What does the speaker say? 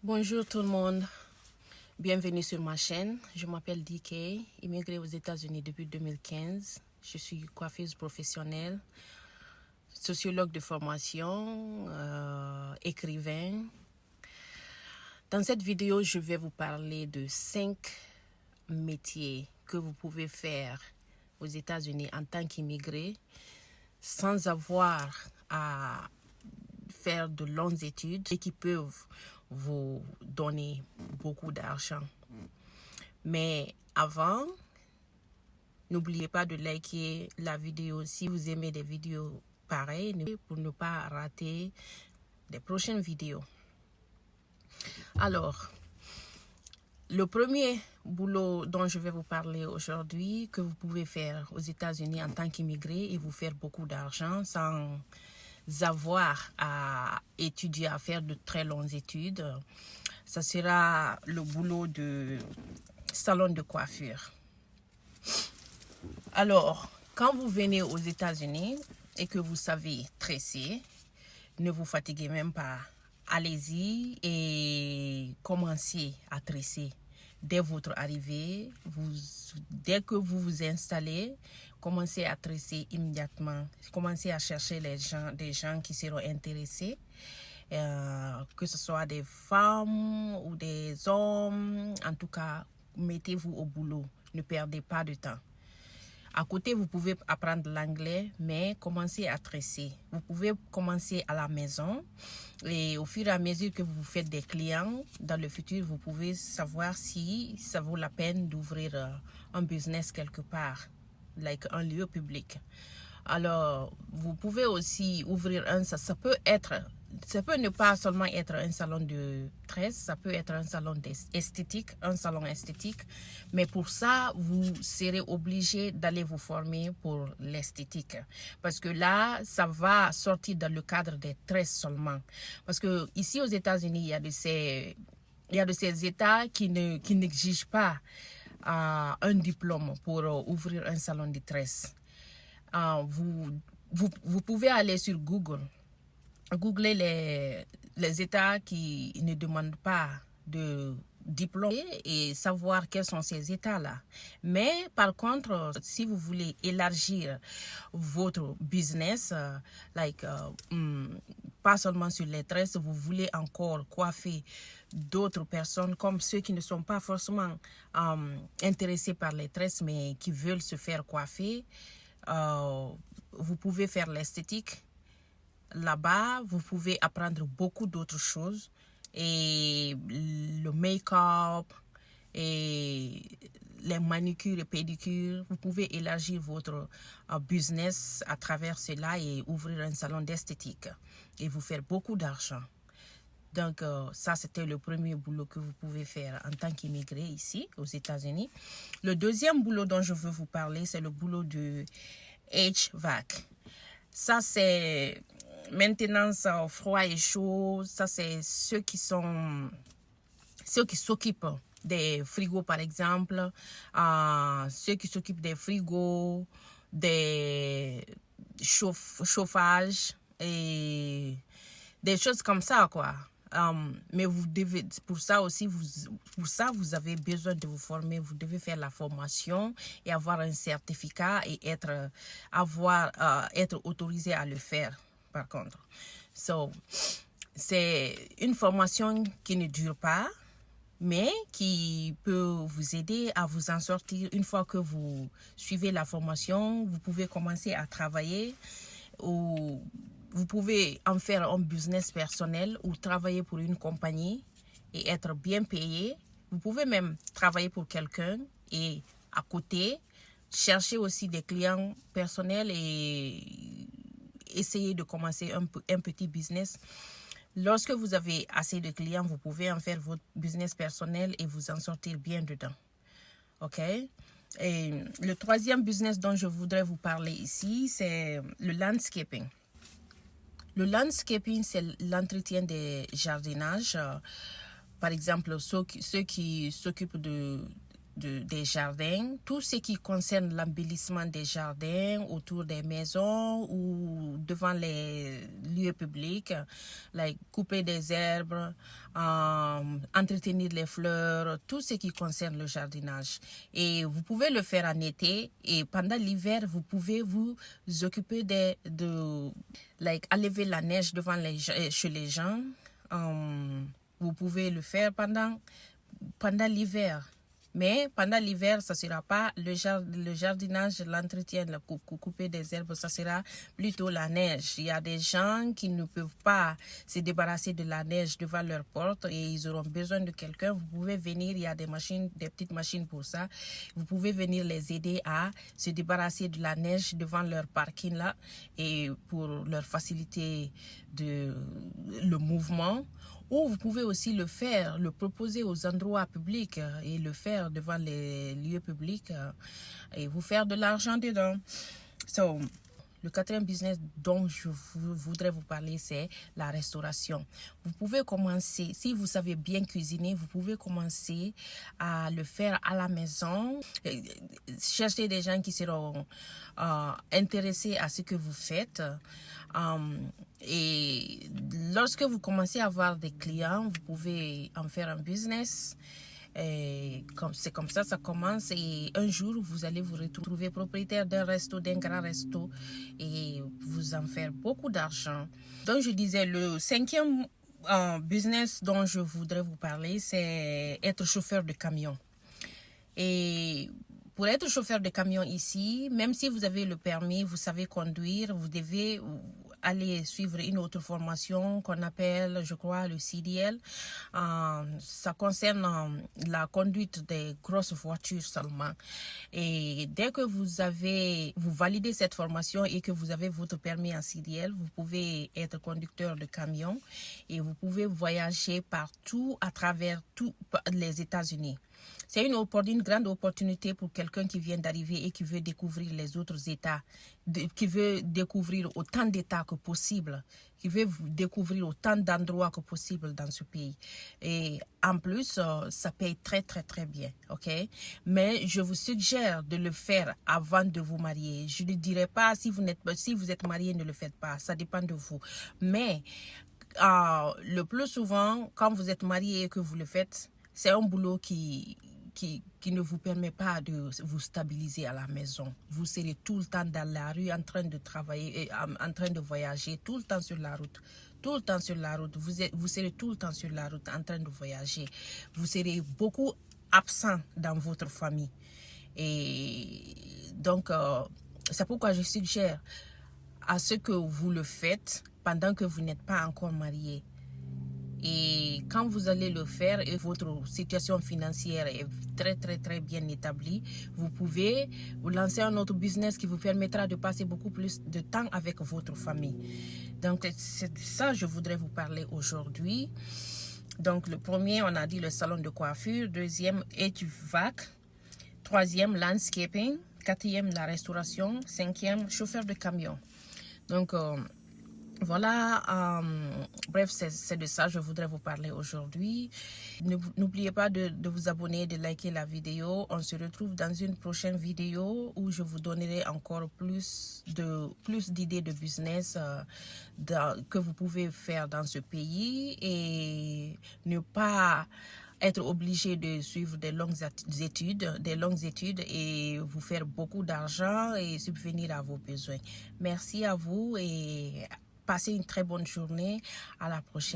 Bonjour tout le monde, bienvenue sur ma chaîne. Je m'appelle DK, immigrée aux États-Unis depuis 2015. Je suis coiffeuse professionnelle, sociologue de formation, écrivain. Dans cette vidéo, je vais vous parler de 5 métiers que vous pouvez faire aux États-Unis en tant qu'immigré sans avoir à faire de longues études et qui peuvent vous donner beaucoup d'argent. Mais avant, n'oubliez pas de liker la vidéo si vous aimez des vidéos pareilles pour ne pas rater les prochaines vidéos. Alors, le premier boulot dont je vais vous parler aujourd'hui que vous pouvez faire aux États-Unis en tant qu'immigré et vous faire beaucoup d'argent sans avoir à étudier, à faire de très longues études, ça sera le boulot de salon de coiffure. Alors, quand vous venez aux États-Unis et que vous savez tresser, ne vous fatiguez même pas. Allez-y et commencez à tresser. Dès votre arrivée, dès que vous vous installez, commencez à tresser immédiatement. Commencez à chercher des gens qui seront intéressés, que ce soit des femmes ou des hommes. En tout cas, mettez-vous au boulot. Ne perdez pas de temps. À côté, vous pouvez apprendre l'anglais, mais commencez à tresser. Vous pouvez commencer à la maison et au fur et à mesure que vous faites des clients, dans le futur, vous pouvez savoir si ça vaut la peine d'ouvrir un business quelque part, like un lieu public. Alors, vous pouvez aussi ouvrir ça peut ne pas seulement être un salon de tresse, ça peut être un salon esthétique, mais pour ça, vous serez obligé d'aller vous former pour l'esthétique. Parce que là, ça va sortir dans le cadre des tresses seulement. Parce que ici aux États-Unis, il y a de ces États qui n'exigent pas un diplôme pour ouvrir un salon de tresse. Vous pouvez aller sur Google. Googlez les États qui ne demandent pas de diplôme et savoir quels sont ces États-là. Mais par contre, si vous voulez élargir votre business, pas seulement sur les tresses, vous voulez encore coiffer d'autres personnes comme ceux qui ne sont pas forcément intéressés par les tresses mais qui veulent se faire coiffer, vous pouvez faire l'esthétique. Là-bas, vous pouvez apprendre beaucoup d'autres choses et le make-up et les manicures et pédicures. Vous pouvez élargir votre business à travers cela et ouvrir un salon d'esthétique et vous faire beaucoup d'argent. Donc, ça, c'était le premier boulot que vous pouvez faire en tant qu'immigré ici, aux États-Unis. Le deuxième boulot dont je veux vous parler, c'est le boulot de HVAC. Ça, c'est maintenance froid et chaud. Ça, c'est ceux qui s'occupent des frigos, par exemple. Ceux qui s'occupent des frigos, des chauffages et des choses comme ça, quoi. Mais pour ça aussi, vous avez besoin de vous former. Vous devez faire la formation et avoir un certificat et être autorisé à le faire, par contre. C'est une formation qui ne dure pas, mais qui peut vous aider à vous en sortir. Une fois que vous suivez la formation, vous pouvez commencer à travailler ou vous pouvez en faire un business personnel ou travailler pour une compagnie et être bien payé. Vous pouvez même travailler pour quelqu'un et à côté, chercher aussi des clients personnels et essayer de commencer un petit business. Lorsque vous avez assez de clients, vous pouvez en faire votre business personnel et vous en sortir bien dedans. OK? Et le troisième business dont je voudrais vous parler ici, c'est le landscaping. Le landscaping, c'est l'entretien des jardinages. Par exemple, ceux qui s'occupent des jardins, tout ce qui concerne l'embellissement des jardins, autour des maisons ou devant les lieux publics, like couper des herbes, entretenir les fleurs, tout ce qui concerne le jardinage. Et vous pouvez le faire en été et pendant l'hiver, vous pouvez vous occuper de enlever la neige chez les gens. Vous pouvez le faire pendant l'hiver. Mais pendant l'hiver, ça ne sera pas le jardinage, l'entretien, couper des herbes, ça sera plutôt la neige. Il y a des gens qui ne peuvent pas se débarrasser de la neige devant leur porte et ils auront besoin de quelqu'un. Vous pouvez venir, il y a des petites machines pour ça. Vous pouvez venir les aider à se débarrasser de la neige devant leur parking là et pour leur faciliter le mouvement. Ou vous pouvez aussi le proposer aux endroits publics et le faire devant les lieux publics et vous faire de l'argent dedans. Le quatrième business dont je voudrais vous parler, c'est la restauration. Vous pouvez commencer, si vous savez bien cuisiner, vous pouvez commencer à le faire à la maison. Chercher des gens qui seront intéressés à ce que vous faites. Et lorsque vous commencez à avoir des clients, vous pouvez en faire un business. C'est comme ça commence et un jour vous allez vous retrouver propriétaire d'un grand resto et vous en faire beaucoup d'argent. Donc je disais, le cinquième business dont je voudrais vous parler, c'est être chauffeur de camion. Et pour être chauffeur de camion ici, même si vous avez le permis, vous savez conduire, vous devez aller suivre une autre formation qu'on appelle, je crois, le CDL. Ça concerne la conduite des grosses voitures seulement. Et dès que vous validez cette formation et que vous avez votre permis en CDL, vous pouvez être conducteur de camion et vous pouvez voyager partout à travers tous les États-Unis. C'est une grande opportunité pour quelqu'un qui vient d'arriver et qui veut découvrir les autres États, qui veut découvrir autant d'États que possible, qui veut découvrir autant d'endroits que possible dans ce pays. Et en plus, ça paye très, très, très bien, ok? Mais je vous suggère de le faire avant de vous marier. Je ne dirais pas, si vous êtes marié, ne le faites pas. Ça dépend de vous. Mais le plus souvent, quand vous êtes marié et que vous le faites, c'est un boulot qui ne vous permet pas de vous stabiliser à la maison. Vous serez tout le temps dans la rue en train de travailler, en train de voyager, tout le temps sur la route. Tout le temps sur la route. Vous serez tout le temps sur la route en train de voyager. Vous serez beaucoup absent dans votre famille. Et donc, c'est pourquoi je suggère à ce que vous le faites pendant que vous n'êtes pas encore marié. Et quand vous allez le faire et votre situation financière est très, très, très bien établie, vous pouvez vous lancer un autre business qui vous permettra de passer beaucoup plus de temps avec votre famille. Donc, c'est de ça que je voudrais vous parler aujourd'hui. Donc, le premier, on a dit le salon de coiffure. Deuxième, HVAC. Troisième, landscaping. Quatrième, la restauration. Cinquième, chauffeur de camion. Donc, voilà, bref, c'est de ça que je voudrais vous parler aujourd'hui. N'oubliez pas de vous abonner, de liker la vidéo. On se retrouve dans une prochaine vidéo où je vous donnerai encore plus d'idées de business que vous pouvez faire dans ce pays et ne pas être obligé de suivre des longues études et vous faire beaucoup d'argent et subvenir à vos besoins. Merci à vous et passez une très bonne journée. À la prochaine.